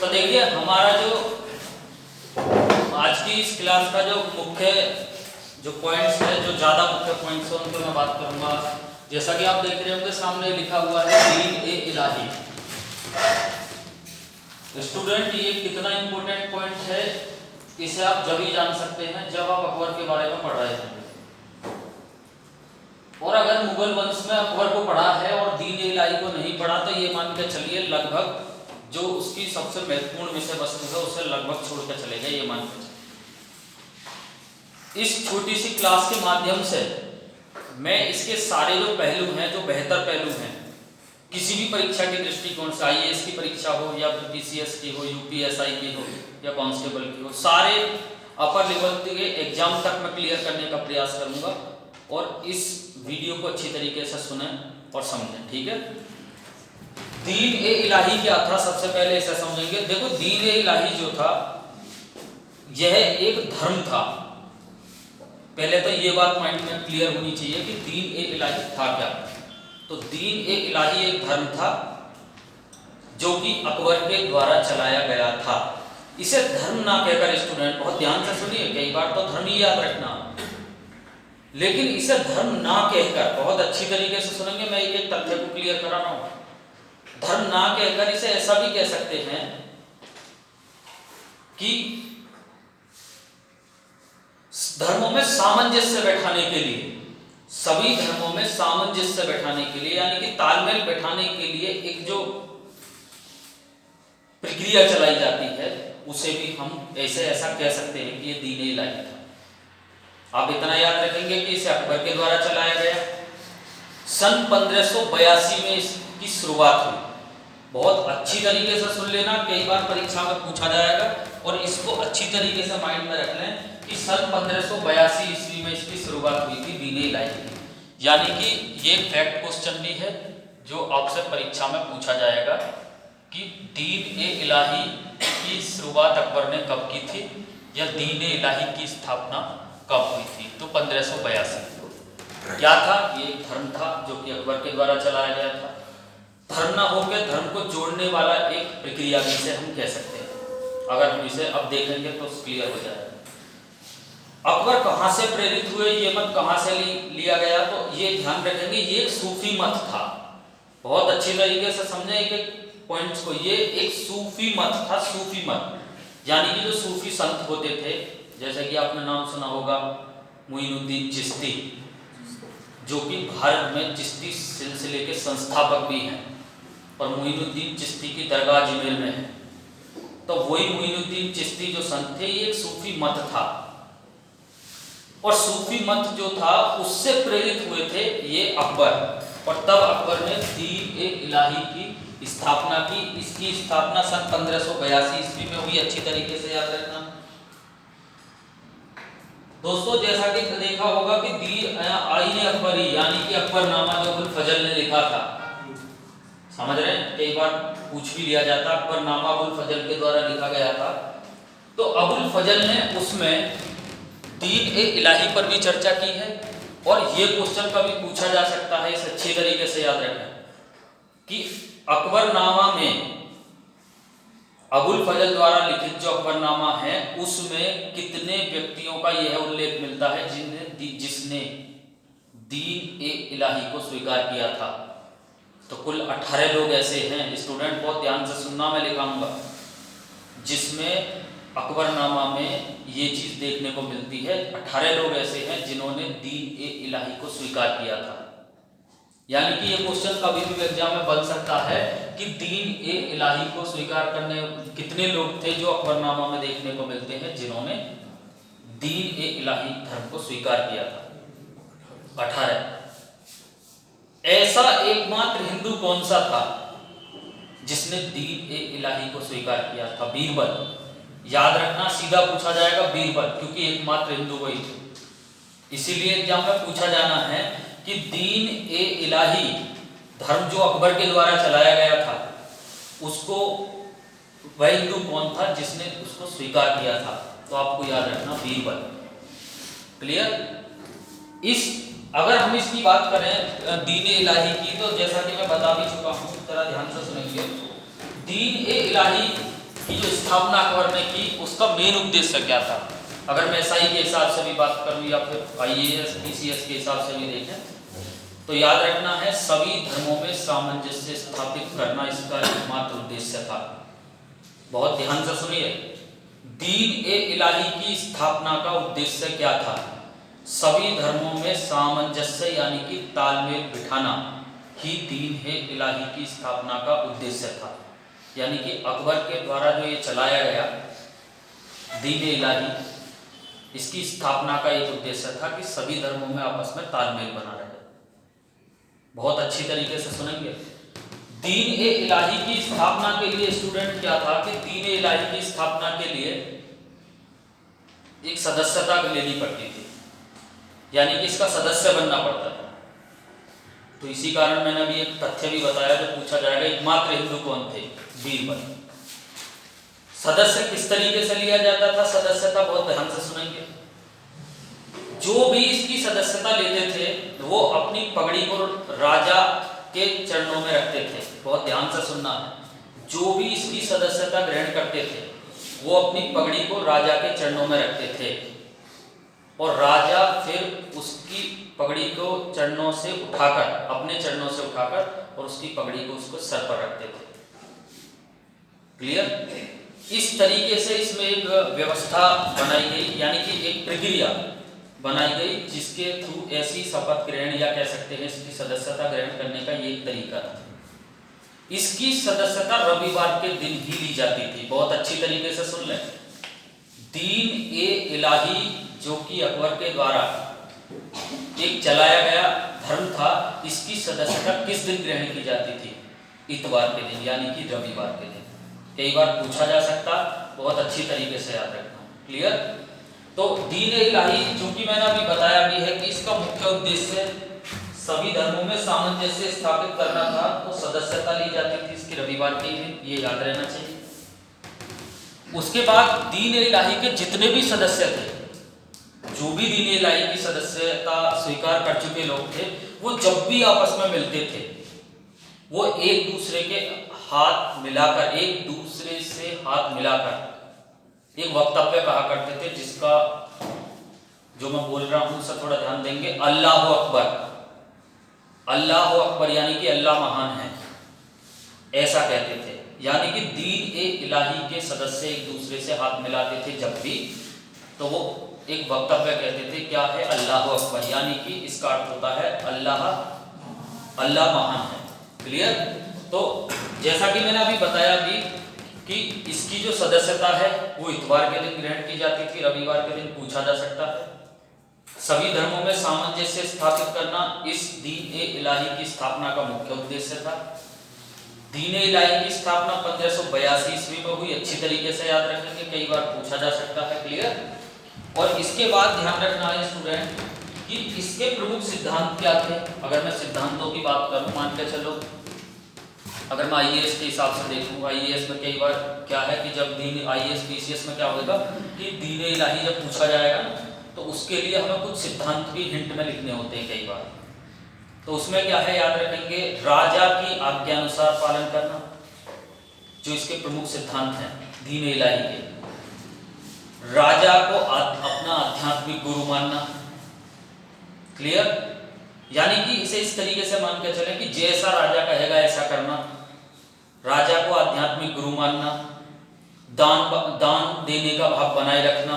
तो देखिए हमारा जो आज की इस क्लास का जो मुख्य जो पॉइंट्स है, जो ज़्यादा मुख्य पॉइंट्स हैं उन पर मैं बात करूंगा। जैसा कि आप देख रहे होंगे सामने लिखा हुआ है दीन ए इलाही। स्टूडेंट ये कितना इंपॉर्टेंट पॉइंट है, इसे आप जब ही जान सकते हैं जब आप अकबर के बारे में पढ़ रहे हैं। और अगर मुगल वंश में अकबर को पढ़ा है और दीन ए इलाही को नहीं पढ़ा तो ये मान के चलिए लगभग जो उसकी सबसे महत्वपूर्ण विषय वस्तु है उसे लगभग छोड़ कर चले गए, ये मान के। इस छोटी सी क्लास के माध्यम से मैं इसके सारे जो पहलू हैं, जो बेहतर पहलू हैं किसी भी परीक्षा के दृष्टिकोण से, आईएएस की परीक्षा हो या फिर पीसीएस की हो, यूपीएसआई की हो या कांस्टेबल की हो, सारे अपर लेवल के एग्जाम तक मैं क्लियर करने का प्रयास करूंगा। और इस वीडियो को अच्छी तरीके से सुने और समझें, ठीक है। दीन ए इलाही क्या था, सबसे पहले इसे समझेंगे। देखो दीन ए इलाही जो था यह एक धर्म था। पहले तो ये बात माइंड में क्लियर होनी चाहिए कि दीन ए इलाही था क्या। तो दीन ए इलाही एक धर्म था जो कि अकबर के द्वारा चलाया गया था। इसे धर्म ना कहकर, स्टूडेंट बहुत ध्यान से सुनिए, कई बार तो धर्म ही याद रखना, लेकिन इसे धर्म ना कहकर, बहुत अच्छी तरीके से सुनेंगे, मैं एक एक तथ्य को क्लियर करा रहा हूं। धर्म ना कहकर इसे ऐसा भी कह सकते हैं कि धर्मों में सामंजस्य बैठाने के लिए, सभी धर्मों में सामंजस्य बैठाने के लिए, यानी कि तालमेल बैठाने के लिए एक जो प्रक्रिया चलाई जाती है उसे भी हम ऐसा कह सकते हैं कि ये दीन ए इलाही था। आप इतना याद रखेंगे कि इसे अकबर के द्वारा चलाया गया। सन 1582 में इसकी शुरुआत हुई। बहुत अच्छी तरीके से सुन लेना, कई बार परीक्षा में पूछा जाएगा, और इसको अच्छी तरीके से माइंड में रख लें कि सन 1582 ईस्वी में इसकी शुरुआत हुई थी दीन ए इलाही की। यानी कि ये फैक्ट क्वेश्चन भी है जो आपसे परीक्षा में पूछा जाएगा कि दीन ए इलाही की शुरुआत अकबर ने कब की थी या दीन ए इलाही की स्थापना कब हुई थी। तो 1582 क्या था, ये एक धर्म था जो कि अकबर के द्वारा चलाया गया था। धर्म ना होकर धर्म को जोड़ने वाला एक प्रक्रिया भी से हम कह सकते हैं। अगर हम इसे अब देखेंगे तो क्लियर हो जाएगा। अकबर कहाँ से प्रेरित हुए, ये मत कहाँ से लिया गया, तो ये ध्यान रखेंगे ये एक सूफी मत था। बहुत अच्छी तरीके से समझे एक एक पॉइंट्स को। ये एक सूफी मत था, सूफी मत, यानी कि जो सूफी संत होते थे, जैसे कि आपने नाम सुना होगा मोइनुद्दीन चिश्ती, जो कि भारत में चिश्ती सिलसिले के संस्थापक भी हैं, और मोइनुद्दीन चिश्ती की दरगाह अजमेर में है। तो वही मोइनुद्दीन चिश्ती जो संत थे, ये एक सूफी मत था, और सूफी मत जो था उससे प्रेरित हुए थे ये अकबर। और तब अकबर ने दीन ए इलाही की स्थापना की। इसकी स्थापना सन 1582 ईस्वी में हुई, अच्छी तरीके से याद रखना दोस्तों। जैसा कि देखा होगा कि दीन आईन अकबरी, यानी कि अकबरनामा जो अबुल फजल ने लिखा था, समझ रहे हैं, कई बार पूछ भी लिया जाता, अकबरनामा अबुल फजल के द्वारा लिखा गया था। तो अबुल फजल ने उसमें दीन ए इलाही पर भी चर्चा की है, और ये क्वेश्चन कभी पूछा जा सकता है, इसे अच्छी तरीके से याद रखें कि अकबरनामा में अबुल फजल द्वारा लिखित जो अकबरनामा है उसमें कितने व्यक्तियों का यह उल्लेख मिलता है जिसने दीन ए इलाही को स्वीकार किया था। तो कुल 18 लोग ऐसे हैं, स्टूडेंट बहुत ध्यान से सुनना, मैं लिखाऊंगा, जिसमें अकबरनामा में ये चीज देखने को मिलती है। 18 लोग ऐसे हैं जिन्होंने दीन ए इलाही को स्वीकार किया था। यानी कि ये क्वेश्चन कभी भी एग्जाम में बन सकता है कि दीन ए इलाही को स्वीकार करने कितने लोग थे जो अकबरनामा में देखने को मिलते हैं जिन्होंने दीन ए इलाही धर्म को स्वीकार किया था। 18। ऐसा एकमात्र हिंदू कौन सा था जिसने दीन ए इलाही को स्वीकार किया था? बीरबल। याद रखना, सीधा पूछा जाएगा बीरबल, क्योंकि एकमात्र हिंदू वही थे। इसीलिए एग्जाम में पूछा जाना है कि दीन ए इलाही धर्म जो अकबर के द्वारा चलाया गया था उसको वह हिंदू कौन था जिसने उसको स्वीकार किया था? तो आपको याद रखना बीरबल। क्लियर। इस अगर हम इसकी बात करें दीन ए इलाही की, तो जैसा कि मैं बता भी चुका हूं, जरा ध्यान से सुनेंगे। दीन ए इलाही की जो स्थापना अकबर ने की उसका मेन उद्देश्य क्या था। अगर मैं एसआई के हिसाब से भी बात करूं या फिर आईएएस पीसीएस के हिसाब से भी देखें तो याद रखना है सभी धर्मों में सामंजस्य स्थापित करना इसका एकमात्र उद्देश्य था। बहुत ध्यान से सुनिए, दीन ए इलाही की स्थापना का उद्देश्य क्या था। सभी धर्मों में सामंजस्य यानी कि तालमेल बिठाना ही दीन ए इलाही की स्थापना का उद्देश्य था। यानी कि अकबर के द्वारा जो ये चलाया गया दीन ए इलाही, इसकी स्थापना का एक उद्देश्य था कि सभी धर्मों में आपस में तालमेल बना रहे। बहुत अच्छी तरीके से सुनेंगे। दीन ए इलाही की स्थापना के लिए स्टूडेंट क्या था कि दीन ए इलाही की स्थापना के लिए एक सदस्यता लेनी पड़ती थी, यानी कि इसका सदस्य बनना पड़ता था। तो इसी कारण मैंने अभी एक तथ्य भी बताया जो पूछा जाएगा, एकमात्र हिंदू कौन थे? बीरबल। सदस्य किस तरीके से लिया जाता था सदस्यता, बहुत ध्यान से सुनेंगे। जो भी इसकी सदस्यता लेते थे वो अपनी पगड़ी को राजा के चरणों में रखते थे। बहुत ध्यान से सुनना है। जो भी इसकी सदस्यता ग्रहण करते थे वो अपनी पगड़ी को राजा के चरणों में रखते थे और राजा फिर उसकी पगड़ी को चरणों से उठाकर, अपने चरणों से उठाकर और उसकी पगड़ी को उसको सर पर रखते थे। क्लियर? इस तरीके से इसमें एक व्यवस्था बनाई गई, यानी कि एक प्रक्रिया बनाई गई जिसके थ्रू ऐसी शपथ ग्रहण या कह सकते हैं इसकी सदस्यता ग्रहण करने का ये एक तरीका था। इसकी सदस्यता रविवार के दिन ही ली जाती थी। बहुत अच्छी तरीके से सुन लें। दीन ए इलाही जो कि अकबर के द्वारा एक चलाया गया धर्म था, इसकी सदस्यता किस दिन ग्रहण की जाती थी? इतवार के दिन, यानी कि रविवार के दिन। कई बार पूछा जा सकता, बहुत अच्छी तरीके से याद रखना। क्लियर? तो दीन ए इलाही चूंकि मैंने अभी बताया भी है कि इसका मुख्य उद्देश्य सभी धर्मों में सामंजस्य स्थापित करना था, तो सदस्यता ली जाती थी इसकी रविवार के दिन, ये याद रहना चाहिए। उसके बाद दीन ए इलाही के जितने भी सदस्य थे, जो भी दीन ए इलाही की सदस्यता स्वीकार कर चुके लोग थे, वो जब भी आपस में मिलते थे वो एक दूसरे के हाथ मिलाकर, एक दूसरे से हाथ मिलाकर एक वक्तव्य कहा करते थे, जिसका जो मैं बोल रहा हूं उससे थोड़ा ध्यान देंगे। अल्लाह अकबर, अल्लाह अकबर यानी कि अल्लाह महान है, ऐसा कहते थे। यानी कि दीन ए इलाही के सदस्य एक दूसरे से हाथ मिलाते थे जब भी, तो वो एक वक्तव्य कहते थे, क्या है? अल्लाह अकबर, यानी कि इसका अर्थ होता है अल्लाह, अल्लाह महान है। क्लियर? तो जैसा कि मैंने अभी बताया भी कि इसकी जो सदस्यता है वो इतवार के दिन ग्रहण की जाती थी, रविवार के दिन पूछा जा सकता है। सभी धर्मों में सामंजस्य स्थापित करना इस दीन ए इलाही की स्थापना का मुख्य उद्देश्य था। दीन ए इलाही की स्थापना 1582 ईस्वी में हुई। अच्छी तरीके से याद रखेंगे, कई बार पूछा जा सकता है। क्लियर? और इसके बाद ध्यान रखना है स्टूडेंट कि इसके प्रमुख सिद्धांत क्या थे। अगर मैं सिद्धांतों की बात करूं, मान के चलो अगर मैं आईएएस के हिसाब से देखूं, आईएएस में कई बार क्या है कि जब दीन आईएएस पीसीएस में क्या होगा कि दीन ए इलाही जब पूछा जाएगा तो उसके लिए हमें कुछ सिद्धांत भी हिंट में लिखने होते हैं कई बार। तो उसमें क्या है याद रखेंगे, राजा की आज्ञानुसार पालन करना, जो इसके प्रमुख सिद्धांत हैं दीन ए इलाही के। राजा को अपना आध्यात्मिक गुरु मानना। क्लियर? यानी कि इसे इस तरीके से मान के चले कि जैसा राजा कहेगा ऐसा करना, राजा को आध्यात्मिक गुरु मानना, दान देने का भाव बनाए रखना,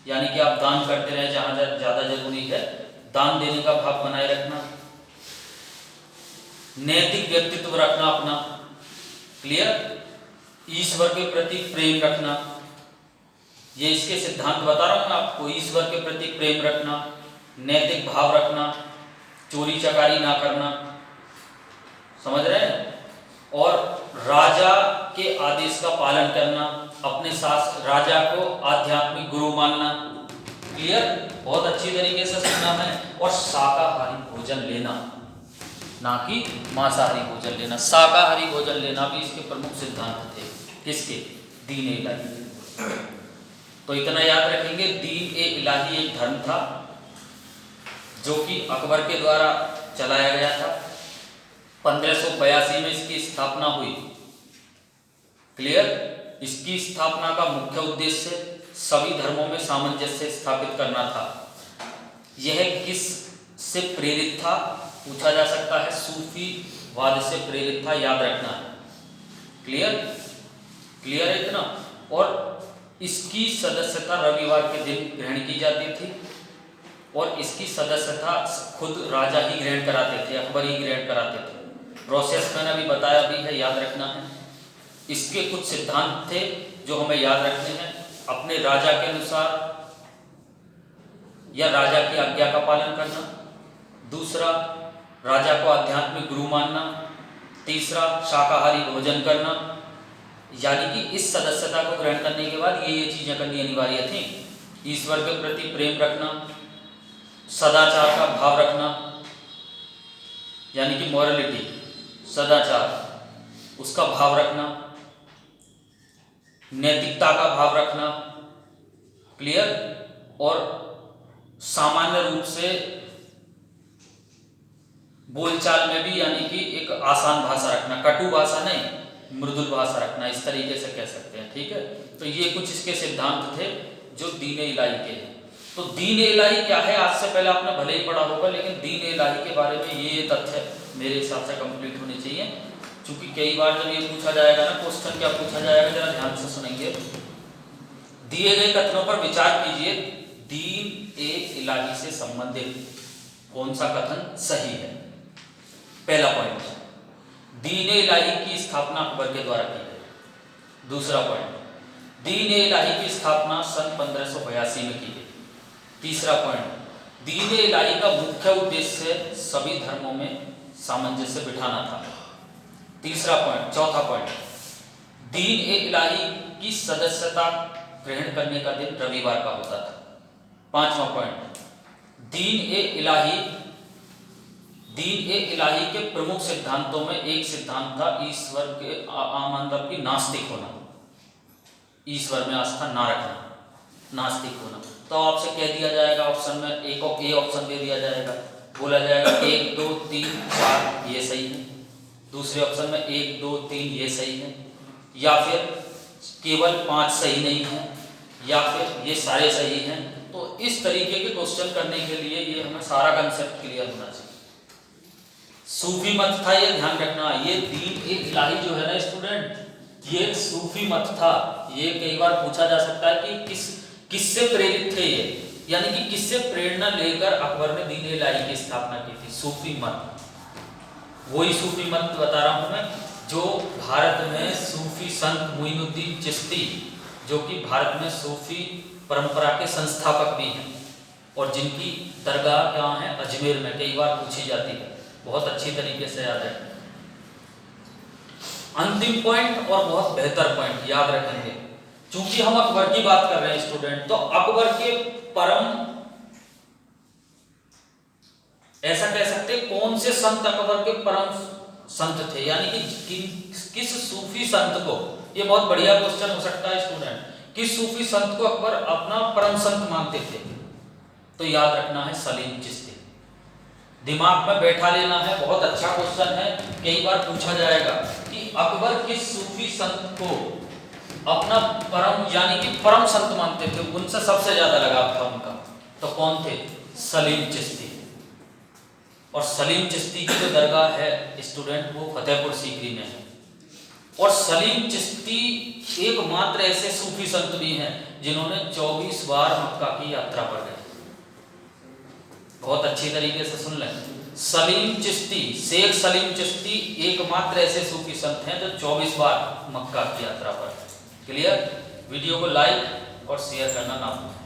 यानी कि आप दान करते रहे जहां ज्यादा जरूरी है, दान देने का भाव बनाए रखना, नैतिक व्यक्तित्व रखना अपना। क्लियर? ईश्वर के प्रति प्रेम रखना, ये इसके सिद्धांत बता रहा हूं मैं आपको। ईश्वर के प्रति प्रेम रखना, नैतिक भाव रखना, चोरी चकारी ना करना, समझ रहे हैं? और राजा के आदेश का पालन करना, अपने साथ राजा को आध्यात्मिक गुरु मानना। क्लियर? बहुत अच्छी तरीके से सुनना है। और शाकाहारी भोजन लेना, ना कि मांसाहारी भोजन लेना। शाकाहारी भोजन लेना भी इसके प्रमुख सिद्धांत थे। किसके? दीन ए इलाही। तो इतना याद रखेंगे, दीन ए इलाही एक धर्म था जो कि अकबर के द्वारा चलाया गया था। 1582 में इसकी स्थापना हुई। क्लियर? इसकी स्थापना का मुख्य उद्देश्य सभी धर्मों में सामंजस्य स्थापित करना था। यह किस से प्रेरित था? पूछा जा सकता है, सूफीवाद से प्रेरित था, याद रखना है। क्लियर है इतना। और इसकी सदस्यता रविवार के दिन ग्रहण की जाती थी और इसकी सदस्यता खुद राजा ही ग्रहण कराते थे, अकबर ही ग्रहण कराते थे। प्रोसेस मैंने अभी बताया भी है, याद रखना है। इसके कुछ सिद्धांत थे जो हमें याद रखने हैं। अपने राजा के अनुसार या राजा की आज्ञा का पालन करना। दूसरा, राजा को आध्यात्मिक गुरु मानना। तीसरा, शाकाहारी भोजन करना। यानी कि इस सदस्यता को ग्रहण करने के बाद ये चीजें करनी अनिवार्य थी। ईश्वर के प्रति प्रेम रखना, सदाचार का भाव रखना, यानी कि मॉरलिटी, सदाचार उसका भाव रखना, नैतिकता का भाव रखना। क्लियर। और सामान्य रूप से बोलचाल में भी यानी कि एक आसान भाषा रखना, कटु भाषा नहीं, मृदुल भाषा रखना, इस तरीके से कह सकते हैं। ठीक है, तो ये कुछ इसके सिद्धांत थे जो दीन इलाही के हैं। तो दीन इलाही क्या है, आज से पहले आपने भले ही पढ़ा होगा, लेकिन दीन इलाही के बारे में ये तथ्य मेरे हिसाब से कंप्लीट होने चाहिए। क्योंकि कई बार जब ये पूछा जाएगा ना, क्वेश्चन क्या पूछा जाएगा, जरा ध्यान से सुनेंगे। दिए गए कथनों पर विचार कीजिए, दीन ए इलाही से संबंधित कौन सा कथन सही है। पहला पॉइंट, दीन ए इलाही की स्थापना अकबर के द्वारा की गई। दूसरा पॉइंट, दीन ए इलाही की स्थापना सन 1582 में की गई। तीसरा पॉइंट, दीन ए इलाही का मुख्य उद्देश्य सभी धर्मों में सामंजस्य बिठाना था। तीसरा पॉइंट, चौथा पॉइंट, दीन ए इलाही की सदस्यता ग्रहण करने का दिन रविवार का होता था। पांचवा पॉइंट, दीन ए इलाही के प्रमुख सिद्धांतों में एक सिद्धांत था ईश्वर के मतलब की नास्तिक होना, ईश्वर में आस्था ना रखना, नास्तिक होना। तो आपसे कह दिया जाएगा ऑप्शन में एक ए ऑप्शन दे दिया जाएगा, बोला जाएगा 1 2 3 4 ये सही है। दूसरे ऑप्शन में 1 2 3 ये सही है, या फिर केवल 5 सही नहीं है, या फिर ये सारे सही हैं। तो इस तरीके के क्वेश्चन करने के लिए ये हमें सारा कंसेप्ट क्लियर होना चाहिए। सूफी मत था, ये ध्यान रखना। ये दीन ए इलाही जो है ना स्टूडेंट, ये सूफी मत था। ये कई बार पूछा जा सकता है कि किससे प्रेरित थे ये, यानी कि किससे प्रेरणा लेकर अकबर ने दीन ए इलाही की स्थापना की थी। सूफी मत, वही सूफी मत बता रहा हूं मैं, जो भारत में सूफी संत मोइनुद्दीन चिश्ती, जो कि भारत में सूफी परंपरा के संस्थापक भी हैं और जिनकी दरगाह क्या है, अजमेर में, कई बार पूछी जाती है, बहुत अच्छी तरीके से याद रखें। अंतिम पॉइंट और बहुत बेहतर पॉइंट याद रखेंगे, क्योंकि हम अकबर की बात कर रहे हैं स्टूडेंट, तो अकबर के परम, ऐसा कह सकते कौन से संत अकबर के परम संत थे, यानी कि किस सूफी संत को, ये बहुत बढ़िया क्वेश्चन हो सकता है स्टूडेंट, किस सूफी संत को अकबर अपना परम संत मानते थे। तो याद रखना है सलीम चिश्ती, दिमाग में बैठा लेना है, बहुत अच्छा क्वेश्चन है। कई बार पूछा जाएगा कि अकबर किस सूफी संत को अपना परम यानी कि परम संत मानते थे, उनसे सबसे ज्यादा लगाव था उनका, तो कौन थे? सलीम चिश्ती। और सलीम चिश्ती की जो दरगाह है स्टूडेंट, वो फतेहपुर सीकरी में है। और सलीम चिश्ती एकमात्र ऐसे सूफी संत भी हैं जिन्होंने 24 बार मक्का की यात्रा पर गए। बहुत अच्छी तरीके से सुन लें, सलीम चिश्ती, शेख सलीम चिश्ती एकमात्र ऐसे सूफी संत हैं जो 24 बार मक्का की यात्रा पर। क्लियर? वीडियो को लाइक और शेयर करना ना भूलें।